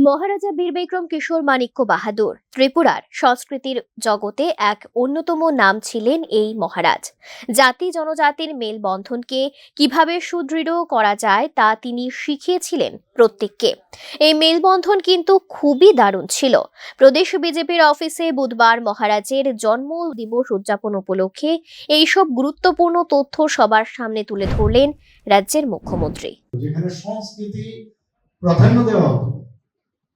মহারাজা বীরবিক্রম কিশোর মাণিক্য বাহাদুর ত্রিপুরার সংস্কৃতির জগতে এক অন্যতম নাম ছিলেন। এই মহারাজ জাতি জনজাতির মেলবন্ধনকে কিভাবে সুদৃঢ় করা যায় তা তিনি শিখিয়েছিলেন প্রত্যেককে। এই মেলবন্ধন কিন্তু খুবই দারুণ ছিল। প্রদেশ বিজেপির অফিসে বুধবার মহারাজের জন্ম দিবস উদযাপন উপলক্ষে এইসব গুরুত্বপূর্ণ তথ্য সবার সামনে তুলে ধরলেন রাজ্যের মুখ্যমন্ত্রী। যেখানে সংস্কৃতি প্রাধান্য দেওয়া হতো,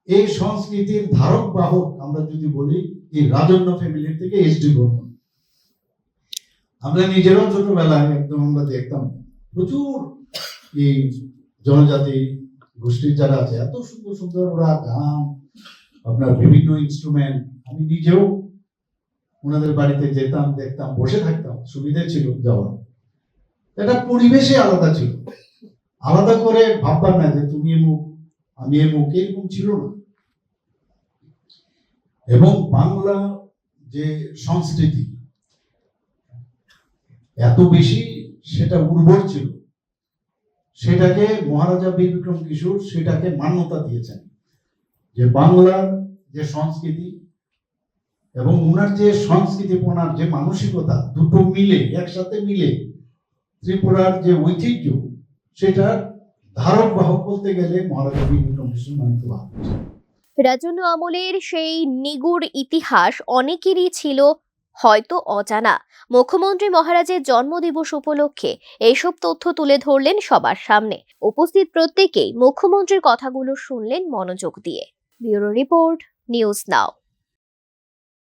এই সংস্কৃতির ধারক বাহক আমরা যদি বলি এই রাজন্য ফ্যামিলি থেকে এসডি বর্মন। আমরা নিজেরাও ছোটবেলায় একদম আমরা দেখতাম প্রচুর এই জনজাতি গোষ্ঠীর যারা আছে এত সুন্দর সুন্দর ওরা গান, আপনার বিভিন্ন ইনস্ট্রুমেন্ট। আমি নিজেও ওনাদের বাড়িতে যেতাম, দেখতাম, বসে থাকতাম, সুবিধা ছিল যাওয়ার। একটা পরিবেশে আলাদা ছিল, আলাদা করে ভাববার না যে তুমি এমুক আমি এমুক, এরকম ছিল না। এবং বাংলা যে সংস্কৃতি এত বেশি সেটা উর্বর ছিল, সেটাকে মহারাজা বীরবিক্রম কিশোর সেটাকে মান্যতা দিয়েছেন যে বাংলার যে সংস্কৃতি এবং ওনার যে সংস্কৃতিপনার যে মানসিকতা, দুটো মিলে একসাথে মিলে ত্রিপুরার যে ঐতিহ্য সেটার ধারক বাহক বলতে গেলে মহারাজা বীরবিক্রম কিশোর মাণিক্য বাহাদুর। রাজন্য আমলের সেই নিগুড় ইতিহাস অনেকেরই ছিল হয়তো অজানা। মুখ্যমন্ত্রী মহারাজের জন্মদিবস উপলক্ষে এইসব তথ্য তুলে ধরলেন সবার সামনে। উপস্থিত প্রত্যেকেই মুখ্যমন্ত্রীর কথাগুলো শুনলেন মনোযোগ দিয়ে। Bureau report, news now.